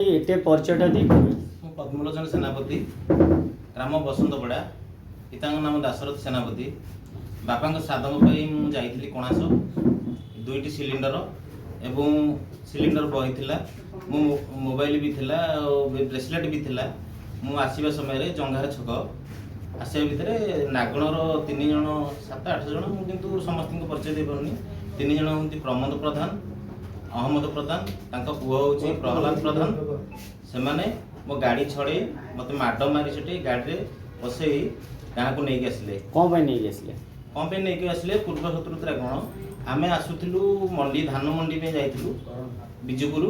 एटे परिचयटा देई कहबे। ମୁଁ ପଦ୍ମଲୋଚନ ସେନାପତି, ଗ୍ରାମ ବସନ୍ତପଡ଼ା, ପିତାଙ୍କ ନାମ ଦାଶରଥ ସେନାପତି। ବାପାଙ୍କ ଶ୍ରାଦ୍ଧ ପାଇଁ ମୁଁ ଯାଇଥିଲି କଣାସ। 2ଟି ସିଲିଣ୍ଡର ଏବଂ ସିଲିଣ୍ଡର ବହି ଥିଲା, ମୋ ମୋବାଇଲ ବି ଥିଲା ଆଉ ବ୍ରେସଲେଟ୍ ବି ଥିଲା। ମୁଁ ଆସିବା ସମୟରେ ଜଙ୍ଘାର ଛକ ଆସିବା ଭିତରେ ନାଗଣର 3 ଜଣ 7-8 ଜଣ, ମୁଁ କିନ୍ତୁ ସମସ୍ତଙ୍କୁ ପରିଚୟ ଦେଇପାରୁନି। 3 ଜଣ ହେଉଛନ୍ତି ପ୍ରମୋଦ ପ୍ରଧାନ, ଅହମ୍ମଦ ପ୍ରଧାନ, ତାଙ୍କ ପୁଅ ହେଉଛି ପ୍ରହ୍ଲାଦ ପ୍ରଧାନ। ସେମାନେ ମୋ ଗାଡ଼ି ଛଡ଼େଇ ମୋତେ ମାଡ଼ ମାରି ସେଠି ଗାଡ଼ିରେ ବସେଇ ଗାଁକୁ ନେଇକି ଆସିଲେ। କ'ଣ ପାଇଁ ନେଇକି ଆସିଲେ? କ'ଣ ପାଇଁ ନେଇକି ଆସିଲେ? ପୂର୍ବ ଶତ୍ରୁତା କ'ଣ? ଆମେ ଆସୁଥିଲୁ ମଣ୍ଡି, ଧାନ ମଣ୍ଡି ପାଇଁ ଯାଇଥିଲୁ ବିଜୁପୁର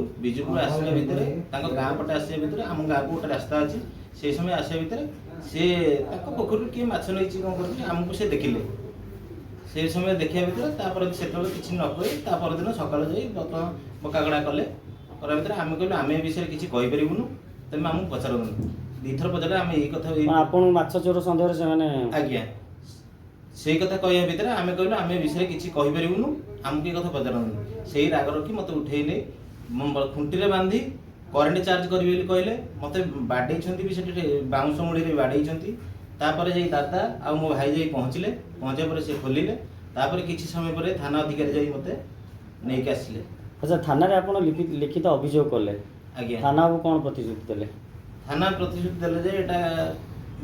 ଆସିବା ଭିତରେ, ତାଙ୍କ ଗାଁ ପଟେ ଆସିବା ଭିତରେ ଆମ ଗାଁକୁ ଗୋଟେ ରାସ୍ତା ଅଛି, ସେଇ ସମୟ ଆସିବା ଭିତରେ ସେ ତାଙ୍କ ପୋଖରୀରୁ କିଏ ମାଛ ନେଇଛି କ'ଣ କରିଛି ଆମକୁ ସେ ଦେଖିଲେ। ସେଇ ସମୟ ଦେଖିବା ଭିତରେ ତାପରେ ସେତେବେଳେ କିଛି ନ କହି ତା ପରଦିନ ସକାଳୁ ଯାଇ ବର୍ତ୍ତମାନ ପକାଗଡ଼ା କଲେ। କରିବା ଭିତରେ ଆମେ କହିଲୁ ଆମେ ଏ ବିଷୟରେ କିଛି କହିପାରିବୁନୁ, ତେଣୁ ଆମକୁ ପଚାରନ୍ତୁନି। 2 ଥର ପଚାରେ ଆମେ ଏଇ କଥା ଆପଣଙ୍କୁ ମାଛ ଚୋର ସନ୍ଦେହରେ ସେମାନେ ଆଜ୍ଞା ସେଇ କଥା କହିବା ଭିତରେ ଆମେ କହିଲୁ ଆମେ ଏ ବିଷୟରେ କିଛି କହିପାରିବୁନୁ, ଆମକୁ ଏ କଥା ପଚାରନ୍ତୁନି। ସେଇ ରାଗ ରଖି ମୋତେ ଉଠେଇ ନେଇ ଖୁଣ୍ଟିରେ ବାନ୍ଧି କରେଣ୍ଟ ଚାର୍ଜ କରିବେ ବୋଲି କହିଲେ। ମୋତେ ବାଡ଼େଇଛନ୍ତି ବି ସେଠି, ବାଉଁଶ ମୁଢ଼ିରେ ବାଡ଼େଇଛନ୍ତି। ତାପରେ ଯାଇ ଦାଦା ଆଉ ମୋ ଭାଇ ଯାଇ ପହଞ୍ଚିବା ପରେ ସେ ଖୋଲିଲେ। ତାପରେ କିଛି ସମୟ ପରେ ଥାନା ଅଧିକାରୀ ଯାଇ ମୋତେ ନେଇକି ଆସିଲେ। ଆଚ୍ଛା, ଥାନାରେ ଆପଣ ଲିଖିତ ଅଭିଯୋଗ କଲେ? ଆଜ୍ଞା। ଥାନା ବାବୁ କ'ଣ ପ୍ରତିଶ୍ରୁତି ଦେଲେ? ଥାନା ପ୍ରତିଶ୍ରୁତି ଦେଲେ ଯେ ଏଇଟା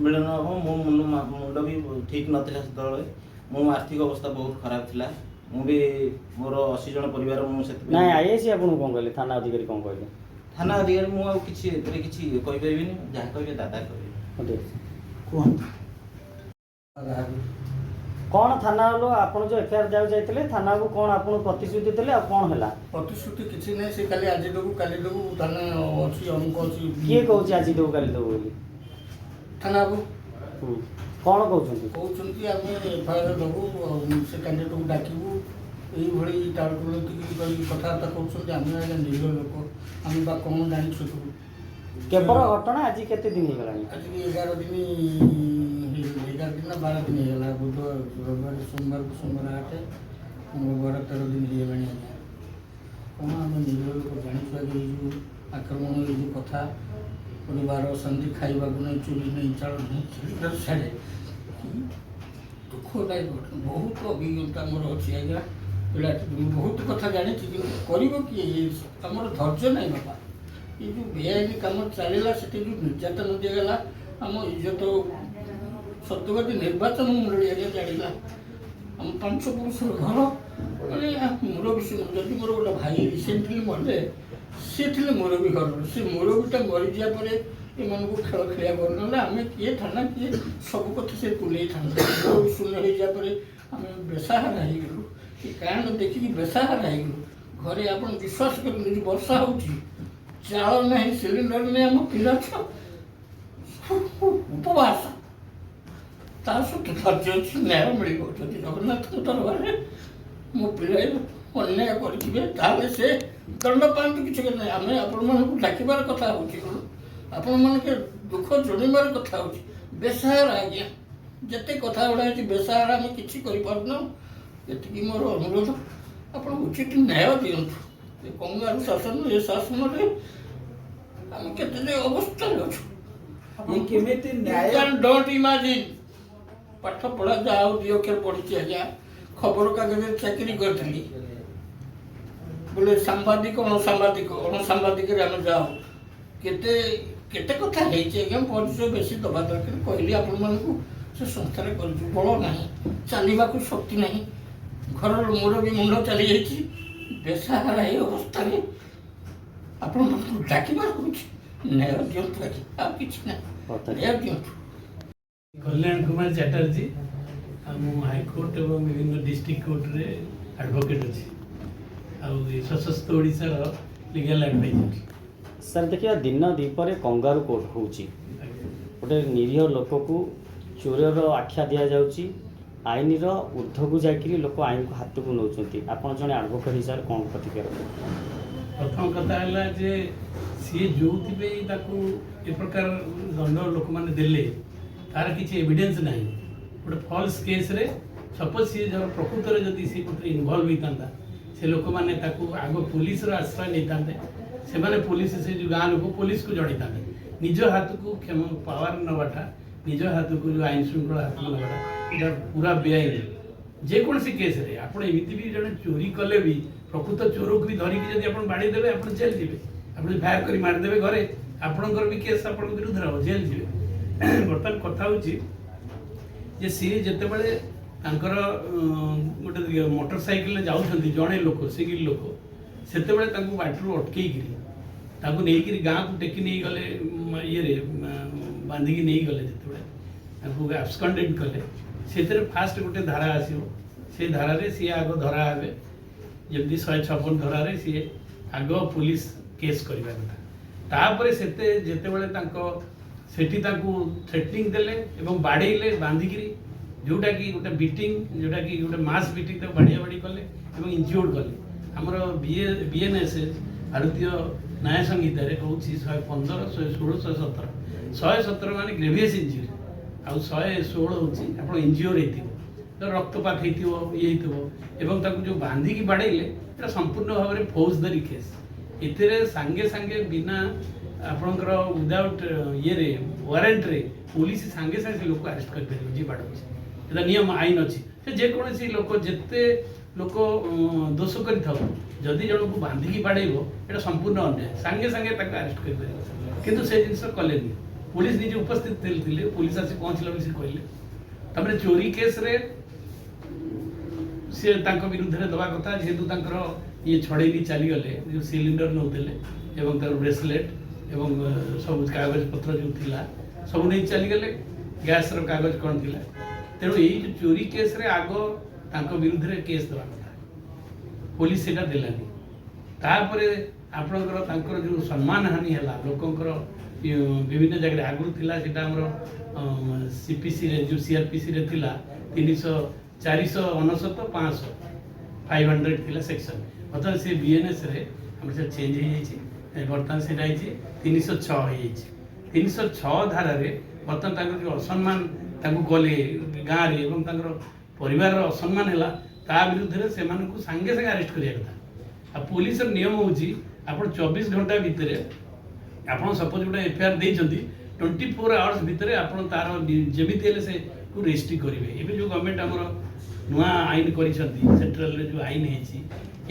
ମିଳନ ହେବ। ମୋ ମୁଣ୍ଡ ବି ଠିକ୍ ନଥିଲା ସେତେବେଳେ, ମୋ ଆର୍ଥିକ ଅବସ୍ଥା ବହୁତ ଖରାପ ଥିଲା। ମୁଁ ବି ମୋର 80 ଜଣ ପରିବାର, ମୁଁ ସେଥିପାଇଁ ନାଇଁ ଆଇଆଇସି ଆପଣଙ୍କୁ କ'ଣ କହିଲେ? ଥାନା ଅଧିକାରୀ କ'ଣ କହିଲେ? ଥାନା ଅଧିକାରୀ ମୁଁ ଆଉ କିଛି ଏଥିରେ କିଛି କହିପାରିବିନି, ଯାହା କହିବେ ଦାଦା କହିବେ। କୁହନ୍ତୁ କ'ଣ ଥାନା ବାବୁ ଆପଣ ଯେଉଁ ଏଫଆଇଆର ଦେବାକୁ ଯାଇଥିଲେ, ଥାନା ବାବୁ କ'ଣ ଆପଣଙ୍କୁ ପ୍ରତିଶ୍ରୁତି ଦେଲେ ଆଉ କ'ଣ ହେଲା? ପ୍ରତିଶ୍ରୁତି କିଛି ନାହିଁ, ସେ ଖାଲି ଆଜି ଦେବୁ କାଲି ଦେବୁ, ଥାନା ଅଛି ଅମୁକ ଅଛି। କିଏ କହୁଛି ଆଜି ଦେବୁ କାଲି ଦେବୁ ବୋଲି? ଥାନା ବାବୁ କ'ଣ କହୁଛନ୍ତି? କହୁଛନ୍ତି ଆମେ ଏଫଆଇଆର ଦେବୁ ଆଉ ସେ କ୍ୟାଣ୍ଡିଡେଟ୍କୁ ଡାକିବୁ, ଏଇଭଳି ଟାଳଟୁଳତିକି କରି କଥାବାର୍ତ୍ତା କରୁଛନ୍ତି। ଆମେ ଆଜ୍ଞା ନିରୀହ ଲୋକ, ଆମେ ବା କ'ଣ ଜାଣିଛୁ ସବୁ। କେବଳ ଘଟଣା ଆଜି କେତେ ଦିନ ହେଇଗଲାଣି? ଆଜି 11 ଦିନ ନା 12 ଦିନ ହେଇଗଲା। ବୁଧ ରବିବାର ସୋମବାରକୁ ସୋମବାର 8, ମଙ୍ଗଳବାର 13 ଦିନ ହେଇଗଲାଣି ଆଜ୍ଞା। କ'ଣ ଆମେ ନିରୀହ ଲୋକ ଜାଣିଛୁ ଆଜ୍ଞା। ଏଇ ଯେଉଁ ଆକ୍ରମଣ, ଏଇ ଯେଉଁ କଥା, ପରିବାର ଅଶାନ୍ତି, ଖାଇବାକୁ ନାହିଁ, ଚୁଲି ନାହିଁ, ଚାଳ ନାହିଁ, ଛାଡ଼େ ଦୁଃଖଦାୟକ ଘଟଣା। ବହୁତ ଅଭିଜ୍ଞତା ଆମର ଅଛି ଆଜ୍ଞା। ପିଲାଟି ବହୁତ କଥା ଜାଣିଛି, କିନ୍ତୁ କରିବ କିଏ? ଆମର ଧୈର୍ଯ୍ୟ ନାହିଁ ବାପା। ଏ ଯେଉଁ ବେଆଇନ କାମ ଚାଲିଲା, ସେଠି ଯେଉଁ ନିର୍ଯାତନା ଦିଆଗଲା, ଆମ ଇଜ୍ଜତ ସତ୍ୟବାଦୀ ନିର୍ବାଚନ ମଣ୍ଡଳୀ ଆଜ୍ଞା ଜାଣିଲା। ଆମ 5 ପୁରୁଷର ଘର, ମାନେ ମୁରବୀ। ଯଦି ମୋର ଗୋଟେ ଭାଇ ରିସେଣ୍ଟଲି ମରିଲେ, ସିଏ ଥିଲେ ମୁରବୀ ଘରର। ସେ ମୁରବୀଟା ମରିଯିବା ପରେ ଏମାନଙ୍କୁ ଖେଳ ଖେଳିବା ପରେ, ନହେଲେ ଆମେ କିଏ ଥାନା କିଏ ସବୁ କଥା ସେ ତୁଲେଇଥାନ୍ତେ। ମୁରବୀ ଶୂନ୍ୟ ହେଇଯିବା ପରେ ଆମେ ବେସାହାରା ହେଇଗଲୁ, ଏ କାରଣ ଦେଖିକି ବେସାହାରା ହେଇଗଲୁ। ଘରେ ଆପଣ ବିଶ୍ୱାସ କରନ୍ତୁ, ଯେଉଁ ବର୍ଷା ହେଉଛି, ଚାଳ ନାହିଁ, ସିଲିଣ୍ଡର ନାହିଁ, ଆମ ପିଲା ଛୁଆ ଉପବାସ। ତା ସହିତ ଧୈର୍ଯ୍ୟ ଅଛି, ନ୍ୟାୟ ମିଳିବ। ଯଦି ଜଗନ୍ନାଥଙ୍କ ଦରବାରରେ ମୋ ପିଲା ଅନ୍ୟାୟ କରିଥିବେ, ତାହେଲେ ସେ ଦଣ୍ଡ ପାଆନ୍ତୁ, କିଛି କଥା ନାହିଁ। ଆମେ ଆପଣମାନଙ୍କୁ ଡାକିବାର କଥା ହେଉଛି, ଆପଣମାନଙ୍କ ଦୁଃଖ ଜଣାଇବାର କଥା ହେଉଛି। ବେସାହାରା ଆଜ୍ଞା, ଯେତେ କଥା ଗୁଡ଼ା ଅଛି ବେସାହାରା, ଆମେ କିଛି କରିପାରୁନାହୁଁ। ଏତିକି ମୋର ଅନୁରୋଧ, ଆପଣ ଉଚିତ ନ୍ୟାୟ ଦିଅନ୍ତୁ। ଏ କଙ୍ଗାରୁ ଶାସନ, ଏ ଶାସନରେ ଆମେ କେତେ ଯେ ଅବସ୍ଥାରେ ଅଛୁ। କେମିତି ଡୋଣ୍ଟ ଇମାଜିନ୍। ପାଠ ପଢ଼ା ଯାହା ଆଉ 2 ଅକ୍ଷର ପଢ଼ିଛି ଆଜ୍ଞା। ଖବରକାଗଜରେ ଚାକିରି କରିଥିଲି, ବୋଲେ ସାମ୍ବାଦିକ ଅଣସାମ୍ବାଦିକରେ ଆମେ ଯାଉ। କେତେ କେତେ କଥା ହେଇଛି ଆଜ୍ଞା। ପରିଚୟ ବେଶୀ ଦେବା ଦରକାର। କହିଲି ଆପଣମାନଙ୍କୁ, ସେ ସଂସ୍ଥାରେ କରିଛୁ, ବଳ ନାହିଁ, ଚାଲିବାକୁ ଶକ୍ତି ନାହିଁ। ଘରର ମୁରବୀ ମୁଣ୍ଡ ଚାଲିଯାଇଛି, ବେସାହାରା ଏଇ ଅବସ୍ଥାରେ ଆପଣମାନଙ୍କୁ ଡାକିବାର ହେଉଛି, ନ୍ୟାୟ ଦିଅନ୍ତୁ ଆଜ୍ଞା, ଆଉ କିଛି ନାହିଁ, ନ୍ୟାୟ ଦିଅନ୍ତୁ। कल्याण कुमार चैटर्जी, हाईकोर्ट एवं विभिन्न डिस्ट्रिक्ट कोर्ट रे एडवोकेट अच्छी सशस्त ओडिशा लीगल एडवाइजर। सर देखिए, दिन दीपर कंगारू कोर्ट होची, गोटे निरीह लोक को चोर आख्या दि जाऊँगी, आईन ऊर्ध्व को जाकि लोक आईन को हाथ को नौ। आप जड़े एडवोकेट हिसाब से कौन प्रतिक्रिया? प्रथम कथा है जे सी जो ए प्रकार दंड लोक मैंने देले, तार किसी एविडेंस नहीं। गोटे फॉल्स केस रे सपोज सी जब प्रकृत जदि सी इनवॉल्व होता, से लोक मैंने आग पुलिस आश्रय नहीं था, ସେମାନେ पुलिस से जो गाँ लोक पुलिस को जड़े था निज हाथ को क्षम पावर नवाटा निज हाथ को जो आईन श्रृंखला हाथ को नवाटा ये पूरा बेआईन जेकोसी केस रे आपण एमिति भी जने चोरी कले भी प्रकृत चोर को भी धरिकी जदि आपण बाड़ी देबे आपण जेल जिबे आपण फायर करी मार देबे घरे आपणकर भी केस आपण विरुद्ध रहो जेल जिबे बर्तमान कथा होची जे सी जते बेले तांकर गोटे मोटरसाइकिल जाउछंती जणे लोक सिंगल लोक सेते बेले तांको बाटरू अटकेई गिरी ताको नेई गिरी गां को टेकी नेई गले ये रे बांधी की नेई गले जते बेले ताको एब्सकॉन्डेड कले सेते फास्ट गोटे धारा आसीओ से धारा रे सी आगो धरा हेबे जल्दी 156 धरा रे सी आगो पुलिस केस करबा कथा तापरे सेते जते बेले तांको सेठी तांको थ्रेटनिंग देले एवं बाड़ेइले बांधिकी जोटा कि गोटे बीटिंग जोटा कि गोटे मास बीटिंग तक बाड़िया बाड़ी कले एवं इंज्योर्ड कले हमर बीएनएसएस भारतीय न्याय संहिता रे कहूछि 115 116 117 117 माने ग्रेवियस इंजुरी आउ 116 होछि आपण इंज्योर हेतिबो तो रक्तपात हेतिबो ये हेतिबो एवं ताको जो बांधिकी बाड़ेइले एटा संपूर्ण भाव रे फौजदारी केस एथिरे सांगे सांगे बिना आपणकर विदाउट ये रे वारंट रे पुलिस सांगे सांगे लोक अरेस्ट कर परिबो जी बाडो एटा नियम आईन अछि से जे कोनसी लोक जत्ते लोक दोष करि थाउ जदि जण को बांधिकी बाड़ेइबो एटा संपूर्ण अन्याय सांगे सांगे ताको अरेस्ट कर परिबो किंतु से जिंस कलेनी पुलिस निजे उपस्थित थिले पुलिस आसी पहुंचला से कहले तमरे चोरी केस रे से तांको विरुद्ध रे दबा कथा जेतु तांकर ये छड़ेली चली गले जो सिलिंडर नौदेले एवं तार ब्रेसलेट एवं सब कागज पत्र जो थिला सब नहीं चली गले गैस रो कागज कोन थिला तेणु यही जो चोरी केस रे आगो तांको विरुद्ध रे केस दबा कथा पुलिस सेटा देलानी तापरे आपणकर तांकर जो सम्मान हानि हला लोकंकर विभिन्न जगह आगु थिला सेटा हमर सीपीसी रे जो सीआरपीसी रे थिला 300 499 500 500 थिला सेक्शन मतलब से बीएनएस रे हमर से चेंज हो जाई बर्तमान से जाई 306 हो जाई 306 धारा रे बर्तमान तांकर जो असम्मान तांको गले गां रे एवं तांकर परिवार रो असम्मान हला ता विरुद्ध रे सेमान को संगे संगे अरेस्ट करिया कथा आ पुलिस रो नियम होची आपण 24 घंटा भितरे आपण सपोज गोटे एफआईआर देइचंती 24 आवर्स भितरे आपण तार जेमिति हेले से को रेजिस्ट्री करिवे एबे जो गवर्नमेंट हमर नुआ आईन करिसंती सेंट्रल रे जो आईन हेची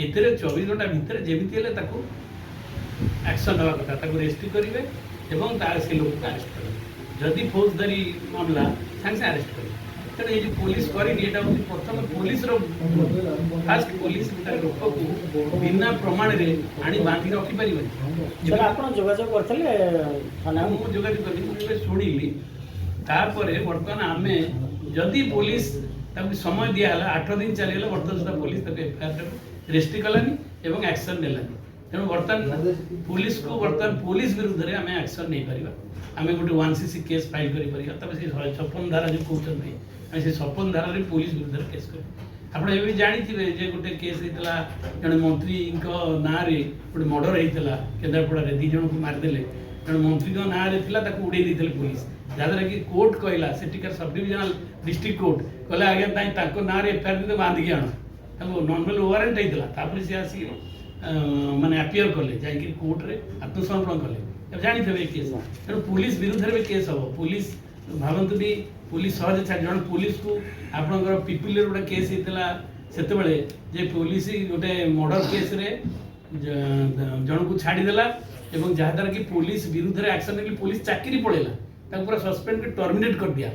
एतरे 24 घंटा भितरे जेमिति हेले ताको एक्शन दवा कथा ताको रेजिस्ट्री करिवे एवं तार से लोक को अरेस्ट करिवे जदि फौजदारी मामला संगे से अरेस्ट करिवे तेणु ये पुलिस करेनि एटा होची प्रथम पुलिस रो फास्ट पुलिस तार लोक को बिना प्रमाण रे आनी बांधी रखि परिबनि सर आपण जोगाजोग करथले थाना मु जोगाजोग करली मु सुनिली तारपरे वर्तमान आमे जदि पुलिस ताकि समय दिया हला 8 दिन चली गला वर्तमान सुधा पुलिस ताके एफआईआर रेजिस्ट्री कलानी एवं एक्शन नेलानी तेणु वर्तमान पुलिस को वर्तमान पुलिस विरुद्ध रे आमे एक्शन नै परिबा आमे गोटे 1सीसी केस फाइल करि परिबा तबे से 56 धारा जो कहउछन आमे से 56 धारा रे पुलिस विरुद्ध रे केस करि आपण एबे जानिथिबे जे गोटे केस हेतला जने मंत्री इनको ना रे गोटे मर्डर हेतला केंद्रापड़ा रे 2 जन को मार देले जने मंत्री को ना रे थिला ताको उडे दिथले पुलिस जादरा कि कोर्ट कहला सेटिकर सब डिविजनल डिस्ट्रिक्ट कोर्ट कहला आगे ताई ताको ना रे एफआईआर दे बांध के आनो ताको नॉर्मल वारंट हेतला तापर से आसी माने अपीयर करले जाई कि कोर्ट रे आत्मसमर्पण करले अब जानिथिबे केस तेणु पुलिस विरुद्ध रे केस हबो पुलिस भावंतु भी पुलिस सहज छाड़ जन पुलिस को आपनकर पीपल रे गोटे केस हेतला सेते बेले जे पुलिस गोटे मर्डर केस रे जन को छाड़ी देला एवं जहाँ द्वारा कि पुलिस विरुद्ध रे एक्शन नेली पुलिस चाकरी पळेला ताको पूरा सस्पेंड के टर्मिनेट कर दिया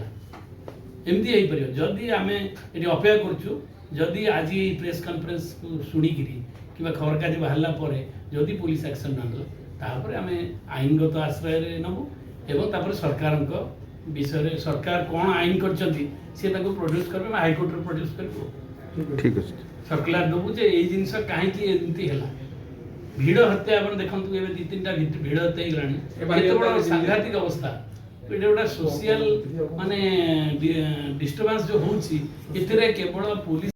एमती हो पार जदि आम ये अपेक्षा करूँ जदि आज ये प्रेस कॉन्फ्रेंस को शुणिकी कि खबर कागज बाहर जदि पुलिस एक्शन नापर आम आईनगत आश्रय नबू एवं सरकार विषय सरकार कौन आईन कर प्रोड्यूस कर हाईकोर्ट प्रोड्यूस कर ठीक अच्छे सर्कुलर दबू जे ये जिनस कहीं भिड़ हत्या आप देखते 2-3टा भिड़ हत्या होगा सांघातिक अवस्था ये गोटे सोशल माने डिस्टर्बेंस जो होची केवल पुलिस